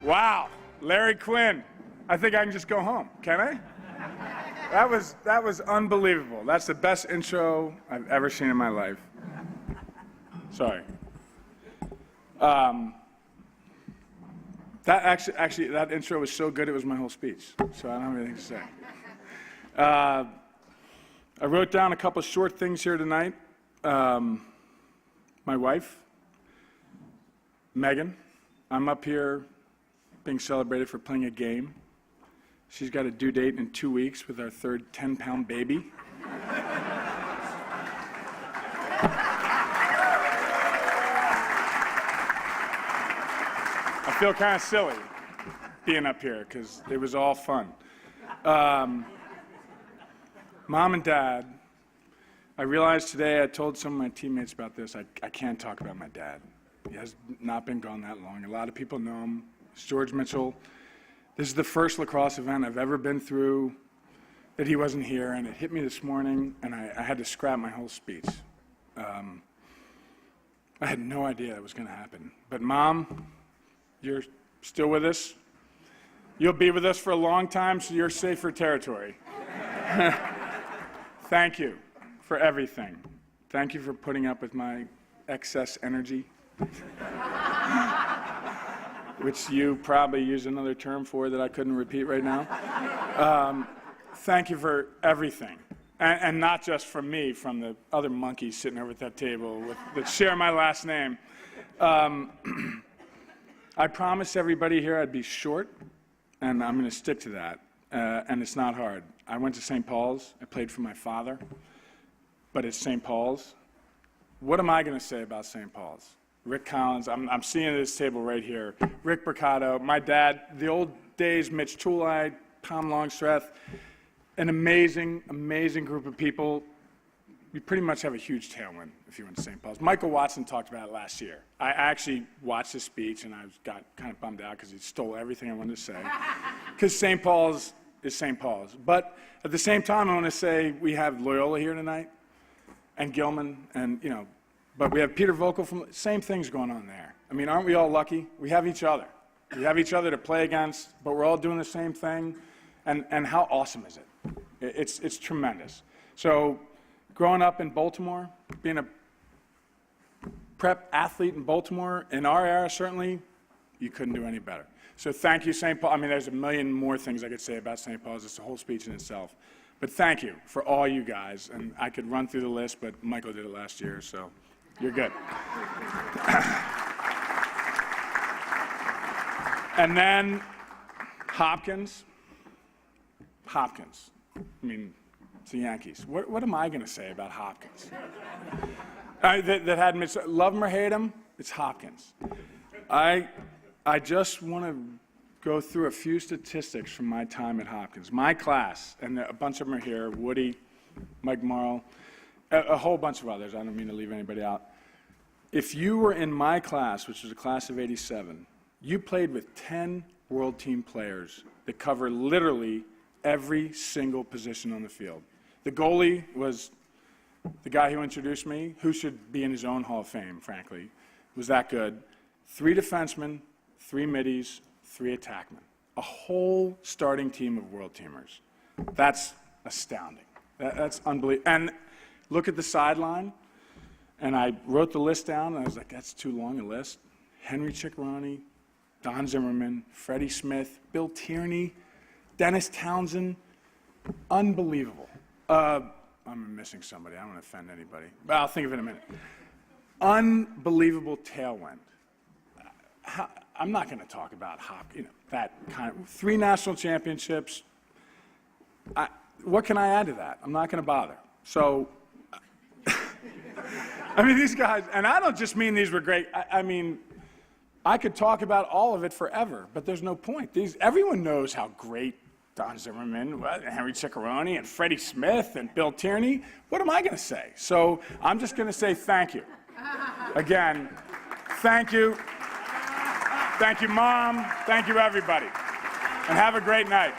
Wow, Larry Quinn. I think I can just go home, can I? That was unbelievable. That's the best intro I've ever seen in my life. Sorry. That intro was so good it was my whole speech, so I don't have anything to say. I wrote down a couple short things here tonight. My wife, Megan, I'm up here being celebrated for playing a game. She's got a due date in 2 weeks with our third 10-pound baby. I feel kind of silly being up here because it was all fun. Mom and Dad, I realized today, I told some of my teammates about this, I can't talk about my dad. He has not been gone that long. A lot of people know him. It's George Mitchell. This is the first lacrosse event I've ever been through that he wasn't here, and it hit me this morning, and I had to scrap my whole speech. I had no idea that was going to happen. But Mom, you're still with us. You'll be with us for a long time, so you're safer territory. Thank you for everything. Thank you for putting up with my excess energy, which you probably use another term for that I couldn't repeat right now. Thank you for everything. And not just from me, from the other monkeys sitting over at that table that share my last name. I promised everybody here I'd be short, and I'm going to stick to that. And it's not hard. I went to St. Paul's. I played for my father, but it's St. Paul's. What am I going to say about St. Paul's? Rick Collins, I'm seeing at this table right here. Rick Bricado, my dad, the old days, Mitch Tooleye, Tom Longstreth, an amazing, amazing group of people. You pretty much have a huge tailwind if you went to St. Paul's. Michael Watson talked about it last year. I actually watched his speech, and I got kind of bummed out because he stole everything I wanted to say. Because St. Paul's is St. Paul's. But at the same time, I want to say we have Loyola here tonight, and Gilman, and, you know, but we have Peter Vogel from, same things going on there. I mean, aren't we all lucky? We have each other. We have each other to play against, but we're all doing the same thing. And how awesome is it? It's tremendous. So growing up in Baltimore, being a prep athlete in Baltimore, in our era, certainly, you couldn't do any better. So thank you, St. Paul. I mean, there's a million more things I could say about St. Paul's. It's a whole speech in itself. But thank you for all you guys. And I could run through the list, but Michael did it last year, so you're good. And then Hopkins. I mean, it's the Yankees. What am I going to say about Hopkins? That had Mitch, love him or hate him, it's Hopkins. I just want to go through a few statistics from my time at Hopkins. My class, and a bunch of them are here, Woody, Mike Marl, a whole bunch of others. I don't mean to leave anybody out. If you were in my class, which was a class of 87, you played with 10 world team players that cover literally every single position on the field. The goalie was the guy who introduced me, who should be in his own Hall of Fame, frankly, was that good. 3 defensemen, 3 middies, 3 attackmen. A whole starting team of world teamers. That's astounding. That's unbelievable. And look at the sideline, and I wrote the list down, and I was like, that's too long a list. Henry Ciccarone, Don Zimmerman, Freddie Smith, Bill Tierney, Dennis Townsend. Unbelievable. I'm missing somebody. I don't want to offend anybody, but I'll think of it in a minute. Unbelievable tailwind. I'm not going to talk about that kind of 3 national championships. What can I add to that? I'm not going to bother. So, I mean, these guys, and I don't just mean these were great. I mean, I could talk about all of it forever, but there's no point. Everyone knows how great Don Zimmerman, Henry Ciccarone, and Freddie Smith, and Bill Tierney. What am I going to say? So I'm just going to say thank you. Again, thank you. Thank you, Mom. Thank you, everybody. And have a great night.